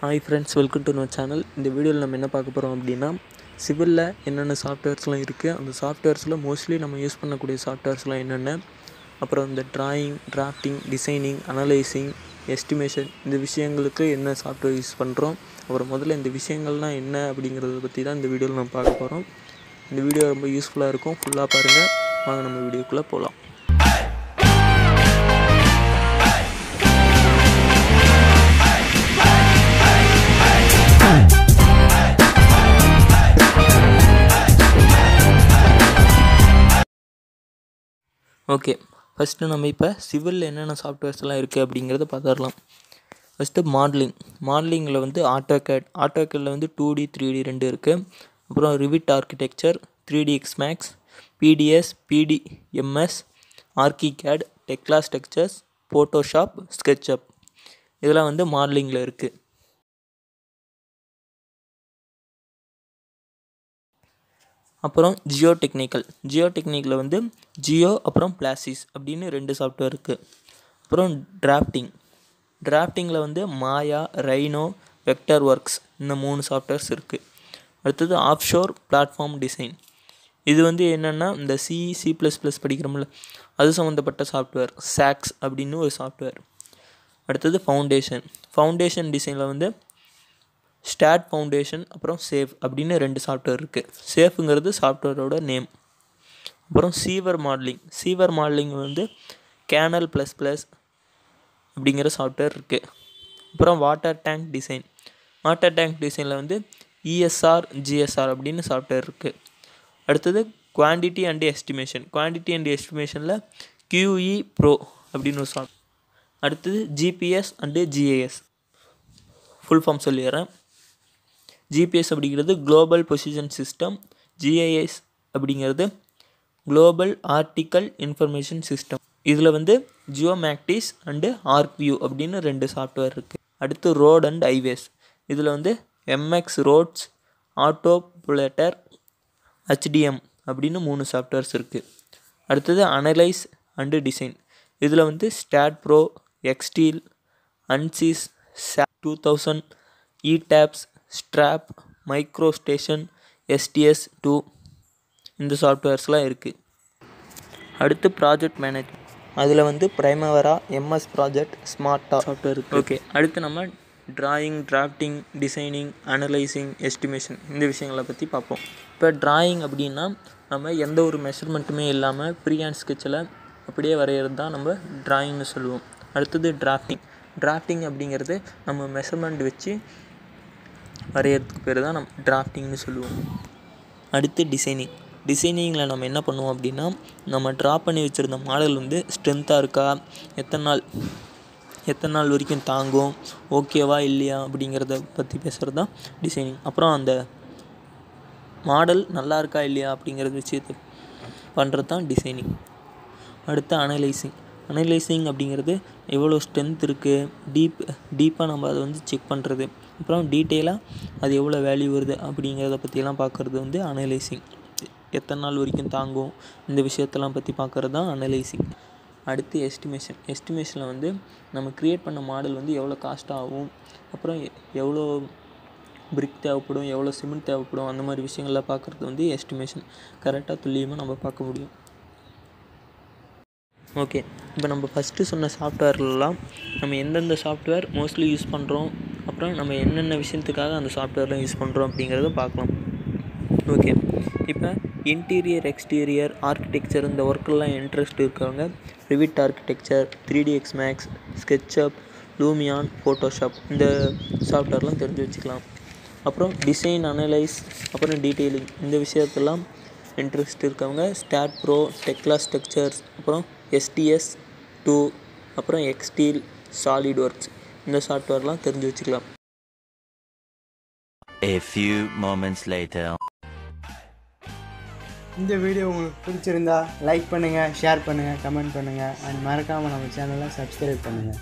Hi friends, welcome to நம்ம channel. இந்த வீடியோவில் நம்ம என்ன பார்க்க போகிறோம் அப்படின்னா, சிவிலில் என்னென்ன சாஃப்ட்வேர்ஸ்லாம் இருக்குது, அந்த சாஃப்ட்வேர்ஸில் மோஸ்ட்லி நம்ம யூஸ் பண்ணக்கூடிய சாஃப்ட்வேர்ஸ்லாம் என்னென்ன, அப்புறம் இந்த drawing, drafting, designing, analysing, estimation இந்த விஷயங்களுக்கு என்ன சாஃப்ட்வேர் யூஸ் பண்ணுறோம், அப்புறம் முதல்ல இந்த விஷயங்கள்லாம் என்ன அப்படிங்கிறத பற்றி தான் இந்த வீடியோவில் நம்ம பார்க்க போகிறோம். இந்த வீடியோ ரொம்ப யூஸ்ஃபுல்லாக இருக்கும், ஃபுல்லாக பாருங்கள். வாங்க நம்ம வீடியோக்குள்ளே போகலாம். ஓகே, ஃபஸ்ட்டு நம்ம இப்போ சிவிலில் என்னென்ன சாஃப்ட்வேர்ஸ்லாம் இருக்குது அப்படிங்கிறத பார்த்துடலாம். ஃபஸ்ட்டு மாடலிங்கில் வந்து ஆட்டோகேடில் வந்து 2D 3D ரெண்டு இருக்குது. அப்புறம் Revit architecture, 3DX Max, PDS, PDMS, ஆர்கிகேட், டெக்லா structures, Photoshop, SketchUp இதெல்லாம் வந்து மாடலிங்கில் இருக்குது. அப்புறம் ஜியோ டெக்னிக்கில் வந்து ஜியோ அப்புறம் பிளாசிஸ் அப்படின்னு ரெண்டு சாஃப்ட்வேர் இருக்குது. அப்புறம் டிராஃப்டிங்கில் வந்து மாயா, ரைனோ, வெக்டர் ஒர்க்ஸ் இந்த 3 சாஃப்ட்வேர்ஸ் இருக்குது. அடுத்தது ஆஃப்ஷோர் பிளாட்ஃபார்ம் டிசைன். இது வந்து என்னென்னா இந்த C++ படிக்கிறோம்ல அது சம்மந்தப்பட்ட சாஃப்ட்வேர். சாக்ஸ் அப்படின்னு ஒரு சாஃப்ட்வேர். அடுத்தது ஃபவுண்டேஷன் டிசைனில் வந்து ஸ்டாட் ஃபவுண்டேஷன் அப்புறம் சேஃப் அப்படின்னு ரெண்டு சாஃப்ட்வேர் இருக்குது. சேஃபுங்கிறது சாஃப்ட்வேரோட நேம். அப்புறம் சீவர் மாடலிங் வந்து கேனல் ++ அப்படிங்கிற சாஃப்ட்வேர் இருக்குது. அப்புறம் வாட்டர் டேங்க் டிசைனில் வந்து ESR GSR அப்படின்னு சாஃப்ட்வேர் இருக்குது. அடுத்தது குவான்டிட்டி அண்ட் எஸ்டிமேஷனில் QE Pro அப்படின்னு ஒரு சாஃப்ட்வேர். அடுத்தது GPS and GIS full form சொல்லிடுறேன். GPS அப்படிங்கிறது குளோபல் பொசிஷன் சிஸ்டம், GIS அப்படிங்கிறது குளோபல் ஆர்டிக்கல் இன்ஃபர்மேஷன் சிஸ்டம். இதில் வந்து ஜியோமேக்டிஸ் அண்டு ஆர்க்வியூ அப்படின்னு ரெண்டு சாஃப்ட்வேர் இருக்குது. அடுத்து ரோட் அண்ட் ஹைவேஸ். இதில் வந்து MX ரோட்ஸ், ஆட்டோபுலேட்டர், HDM அப்படின்னு 3 சாஃப்ட்வேர்ஸ் இருக்குது. அடுத்தது அனலைஸ் அண்டு டிசைன். இதில் வந்து STAAD Pro, Xsteel, ANSYS, SAP 2000, ETABS, STRAP, MicroStation, STS2 இந்த சாஃப்ட்வேர்ஸ்லாம் இருக்குது. அடுத்து ப்ராஜெக்ட் மேனேஜ்மெண்ட். அதில் வந்து பிரைமவரா, MS ப்ராஜெக்ட், ஸ்மார்ட்டா சாஃப்ட்வேர் இருக்குது. ஓகே, அடுத்து நம்ம drawing, drafting, designing, analysing, estimation இந்த விஷயங்களை பற்றி பார்ப்போம். இப்போ டிராயிங் அப்படின்னா நம்ம எந்த ஒரு மெஷர்மெண்ட்டுமே இல்லாமல் ஃப்ரீ ஹேண்ட் ஸ்கெட்சில் அப்படியே வரைகிறது தான் நம்ம டிராயிங்னு சொல்லுவோம். அடுத்தது டிராஃப்டிங் அப்படிங்கிறது நம்ம மெஷர்மெண்ட் வச்சு வரைகிறதுக்கு பேர் தான் நம்ம டிராஃப்டிங்னு சொல்லுவோம். அடுத்து டிசைனிங்கில் நம்ம என்ன பண்ணுவோம் அப்படின்னா, நம்ம ட்ரா பண்ணி வச்சுருந்த மாடல் வந்து ஸ்ட்ரென்த்தாக இருக்கா, எத்தனை நாள் வரைக்கும் தாங்கும், ஓகேவா இல்லையா அப்படிங்கிறத பற்றி பேசுகிறது தான் டிசைனிங். அப்புறம் அந்த மாடல் நல்லா இருக்கா இல்லையா அப்படிங்கிறத விஷயத்தை பண்ணுறது தான் டிசைனிங். அடுத்து அனலைசிங் அப்படிங்கிறது எவ்வளோ ஸ்ட்ரென்த் இருக்குது, டீப்பாக நம்ம அதை வந்து செக் பண்ணுறது. அப்புறம் டீட்டெயிலாக அது எவ்வளோ வேல்யூ வருது அப்படிங்கிறத பற்றியெல்லாம் பார்க்குறது வந்து அனலைசிங். எத்தனை நாள் வரைக்கும் தாங்கும் இந்த விஷயத்தெல்லாம் பற்றி பார்க்குறது தான் அனலைசிங். அடுத்து எஸ்டிமேஷனில் வந்து நம்ம க்ரியேட் பண்ண மாடல் வந்து எவ்வளோ காஸ்ட் ஆகும், அப்புறம் எவ்வளோ பிரிக் தேவைப்படும், எவ்வளோ சிமெண்ட் தேவைப்படும், அந்த மாதிரி விஷயங்கள்லாம் பார்க்குறது வந்து எஸ்டிமேஷன். கரெக்டாக துல்லியமாக நம்ம பார்க்க முடியும். ஓகே, இப்போ நம்ம ஃபஸ்ட்டு சொன்ன சாஃப்ட்வேர்லாம் நம்ம எந்தெந்த சாஃப்ட்வேர் மோஸ்ட்லி யூஸ் பண்ணுறோம், அப்புறம் நம்ம என்னென்ன விஷயத்துக்காக அந்த சாஃப்ட்வேர்லாம் யூஸ் பண்ணுறோம் அப்படிங்கிறத பார்க்கலாம். ஓகே, இப்போ இன்டீரியர், எக்ஸ்டீரியர், ஆர்கிடெக்சர் இந்த ஒர்க்கெல்லாம் இன்ட்ரெஸ்ட் இருக்கிறவங்க Revit architecture, 3DX Max, SketchUp, Lumion, Photoshop இந்த சாஃப்ட்வேர்லாம் தெரிஞ்சு வச்சுக்கலாம். அப்புறம் டிசைன், அனலைஸ், அப்புறம் டீட்டெயிலிங் இந்த விஷயத்தெல்லாம் இன்ட்ரெஸ்ட் இருக்கவங்க ஸ்டாட் ப்ரோ, டெக்லா ஸ்ட்ரக்சர்ஸ், அப்புறம் STS2, அப்புறம் எக்ஸ்டீல், சாலிட் ஒர்க்ஸ் இந்த சாஃப்ட்வேர்லாம் தெரிஞ்சு வச்சுக்கலாம். A few moments later. இந்த வீடியோ உங்களுக்கு பிடிச்சிருந்தா லைக் பண்ணுங்கள், ஷேர் பண்ணுங்கள், கமெண்ட் பண்ணுங்கள் அண்ட் மறக்காமல் நம்ம சேனலை சப்ஸ்கிரைப் பண்ணுங்கள்.